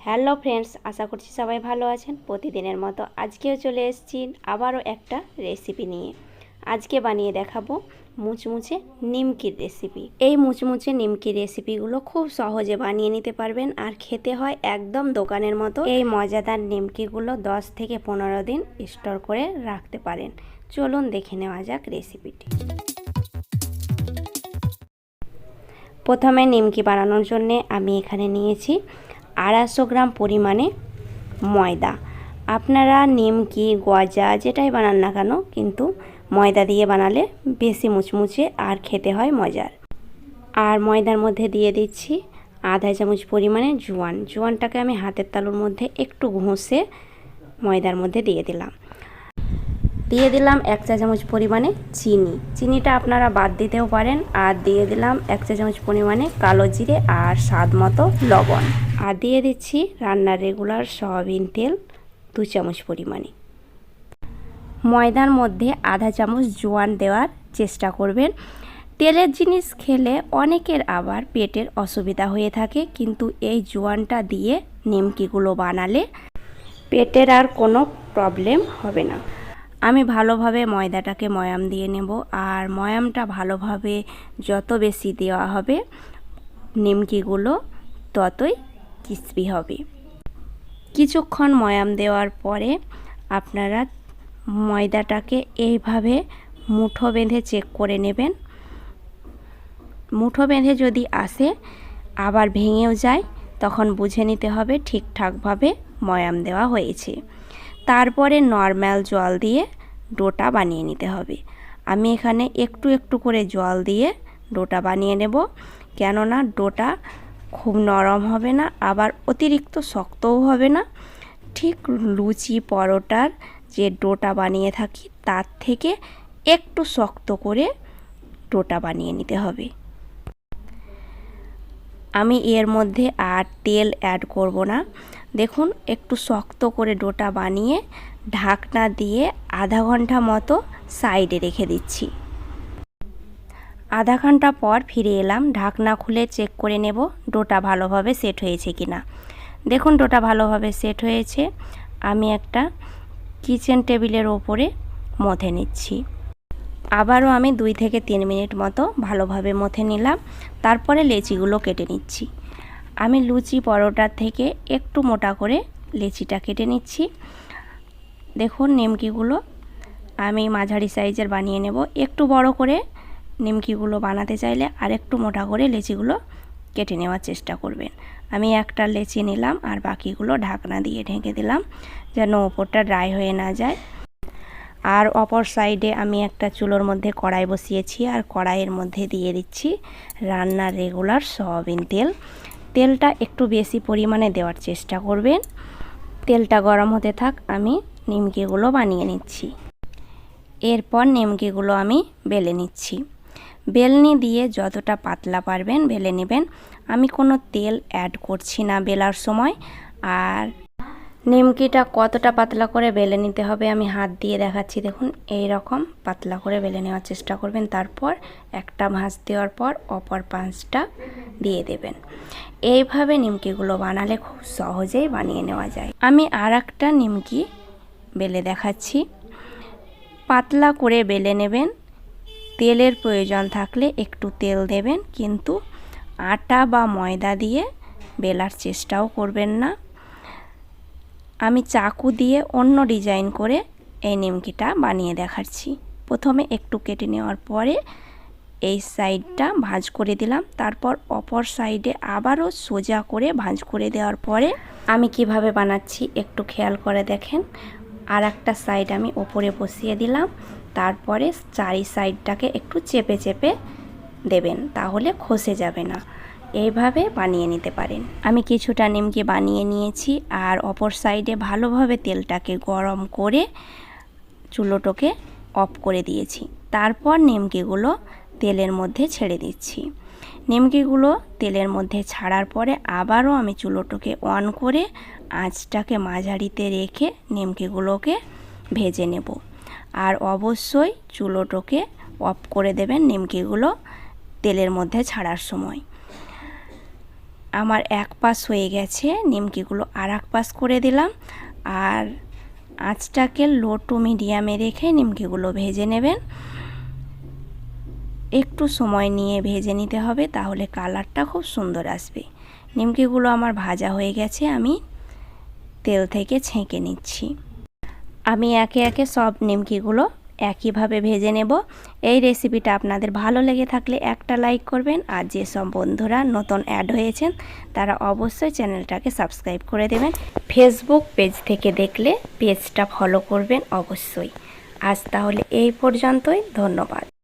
Hello friends, আশা করছি সবাই ভালো আছেন। প্রতিদিনের মতো আজকেও চলে এসেছি আবারও একটা রেসিপি নিয়ে। আজকে বানিয়ে দেখাবো মুচমুচে নিমকির রেসিপি। এই মুচমুচে নিমকির রেসিপিগুলো খুব সহজে বানিয়ে নিতে পারবেন আর খেতে হয় একদম দোকানের মতো। এই মজাদার নিমকিগুলো 10 থেকে 15 দিন স্টোর করে রাখতে পারেন। চলুন দেখে নেওয়া যাক রেসিপিটি। প্রথমে নিমকি বানানোর জন্য আমি এখানে নিয়েছি 250 গ্রাম পরিমাণে ময়দা। আপনারা নিমকি গজা যেটাই বানান না কেন, কিন্তু ময়দা দিয়ে বানালে বেশি মুচমুচে আর খেতে হয় মজার। আর ময়দার মধ্যে দিয়ে দিচ্ছি আধা চামচ পরিমাণে জোয়ান। জোয়ানটাকে আমি হাতের তালুর মধ্যে একটু ঘষে ময়দার মধ্যে দিয়ে দিলাম। 1 চা চামচ পরিমাণে চিনি। চিনিটা আপনারা বাদ দিতেও পারেন। আর দিয়ে দিলাম 1 চা চামচ পরিমাণে কালো জিরে আর স্বাদ মতো লবণ। আর দিয়ে দিচ্ছি রান্নার রেগুলার সয়াবিন তেল 2 চামচ পরিমাণে। ময়দার মধ্যে আধা চামচ জোয়ান দেওয়ার চেষ্টা করবেন। তেলের জিনিস খেলে অনেকের আবার পেটের অসুবিধা হয়ে থাকে, কিন্তু এই জোয়ানটা দিয়ে নিমকিগুলো বানালে পেটের আর কোনো প্রবলেম হবে না। আমি ভালোভাবে ময়দাটাকে ময়াম দিয়ে নেব। আর ময়ামটা ভালোভাবে যত বেশি দেওয়া হবে নিমকিগুলো ততই ক্রিস্পি হবে। কিছুক্ষণ ময়াম দেওয়ার পরে আপনারা ময়দাটাকে এইভাবে মুঠো বেঁধে চেক করে নেবেন। মুঠো বেঁধে যদি আসে আবার ভেঙেও যায়, তখন বুঝে নিতে হবে ঠিকঠাকভাবে ময়াম দেওয়া হয়েছে। তারপরে নরমাল জল দিয়ে ডোটা বানিয়ে নিতে হবে। আমি এখানে একটু একটু করে জল দিয়ে ডোটা বানিয়ে নেব, কেননা ডোটা খুব নরম হবে না, আবার অতিরিক্ত শক্তও হবে না। ঠিক লুচি পরোটার যে ডোটা বানিয়ে থাকি তার থেকে একটু শক্ত করে ডোটা বানিয়ে নিতে হবে। আমি এর মধ্যে আর তেল অ্যাড করব না। দেখুন, একটু শক্ত করে ডোটা বানিয়ে ঢাকনা দিয়ে আধা ঘন্টা মতো সাইডে রেখে দিচ্ছি। আধা ঘন্টা পর ফিরে এলাম। ঢাকনা খুলে চেক করে নেব ডোটা ভালোভাবে সেট হয়েছে কিনা। দেখুন, ডোটা ভালোভাবে সেট হয়েছে। আমি একটা কিচেন টেবিলের ওপরে মথে নিচ্ছি। আবারও আমি 2 থেকে 3 মিনিট মতো ভালোভাবে মথে নিলাম। তারপরে লেচিগুলো কেটে নিচ্ছি। আমি লুচি পরোটার থেকে একটু মোটা করে লেচিটা কেটে নিচ্ছি। দেখুন, নিমকিগুলো আমি মাঝারি সাইজের বানিয়ে নেব। একটু বড় করে নিমকিগুলো বানাতে চাইলে আর একটু মোটা করে লেচিগুলো কেটে নেওয়ার চেষ্টা করবেন। আমি একটা লেচি নিলাম আর বাকিগুলো ঢাকনা দিয়ে ঢেকে দিলাম, যেন ওপরটা ড্রাই হয়ে না যায়। আর অপর সাইডে আমি একটা চুলোর মধ্যে কড়াই বসিয়েছি আর কড়াইয়ের মধ্যে দিয়ে দিচ্ছি রান্নার রেগুলার সয়াবিন তেল। তেলটা একটু বেশি পরিমাণে দেওয়ার চেষ্টা করবেন। তেলটা গরম হতে থাক, আমি নিমকিগুলো বানিয়ে নিচ্ছি। এরপর নিমকিগুলো আমি বেলে নিচ্ছি। বেলনি দিয়ে যতটা পাতলা পারবেন বেলে নেবেন। আমি কোনো তেল অ্যাড করছি না বেলার সময়। আর নিমকিটা কতটা পাতলা করে বেলে নিতে হবে আমি হাত দিয়ে দেখাচ্ছি। দেখুন, এই রকম পাতলা করে বেলে নেওয়ার চেষ্টা করবেন। তারপর একটা ভাঁজ দেওয়ার পর অপর পাঁচটা দিয়ে দেবেন। এইভাবে নিমকিগুলো বানালে খুব সহজেই বানিয়ে নেওয়া যায়। আমি আর একটা নিমকি বেলে দেখাচ্ছি। পাতলা করে বেলে নেবেন। তেলের প্রয়োজন থাকলে একটু তেল দেবেন, কিন্তু আটা বা ময়দা দিয়ে বেলার চেষ্টাও করবেন না। আমি চাকু দিয়ে অন্য ডিজাইন করে এই নিমকিটা বানিয়ে দেখাচ্ছি। প্রথমে একটু কেটে নেওয়ার পরে এই সাইডটা ভাঁজ করে দিলাম। তারপর অপর সাইডে আবারও সোজা করে ভাঁজ করে দেওয়ার পরে আমি কিভাবে বানাচ্ছি একটু খেয়াল করে দেখেন। আর একটা সাইড আমি ওপরে বসিয়ে দিলাম। তারপরে চারি সাইডটাকে একটু চেপে চেপে দেবেন, তাহলে খসে যাবে না। এইভাবে বানিয়ে নিতে পারেন। আমি কিছুটা নিমকি বানিয়ে নিয়েছি আর অপর সাইডে ভালোভাবে তেলটাকে গরম করে চুলোটাকে অফ করে দিয়েছি। তারপর নিমকিগুলো তেলের মধ্যে ছেড়ে দিচ্ছি। নিমকিগুলো তেলের মধ্যে ছাড়ার পরে আবারও আমি চুলোটাকে অন করে আঁচটাকে মাঝারিতে রেখে নিমকিগুলোকে ভেজে নেব। আর অবশ্যই চুলোটাকে অফ করে দেবেন নিমকিগুলো তেলের মধ্যে ছাড়ার সময়। আমার এক পাশ হয়ে গেছে, নিমকিগুলো আর এক পাশ করে দিলাম। আর আঁচটাকে লো টু মিডিয়ামে রেখে নিমকিগুলো ভেজে নেবেন। একটু সময় নিয়ে ভেজে নিতে হবে, তাহলে কালারটা খুব সুন্দর আসবে। নিমকিগুলো আমার ভাজা হয়ে গেছে, আমি তেল থেকে ছেঁকে নিচ্ছি। আমি একে একে সব নিমকিগুলো একইভাবে ভেজে নেব। এই রেসিপিটা আপনাদের ভালো লেগে থাকলে একটা লাইক করবেন, আর যেসব বন্ধুরা নতুন অ্যাড হয়েছেন তারা অবশ্যই চ্যানেলটাকে সাবস্ক্রাইব করে দেবেন। ফেসবুক পেজ থেকে দেখলে পেজটা ফলো করবেন অবশ্যই। আজ তাহলে এই পর্যন্তই, ধন্যবাদ।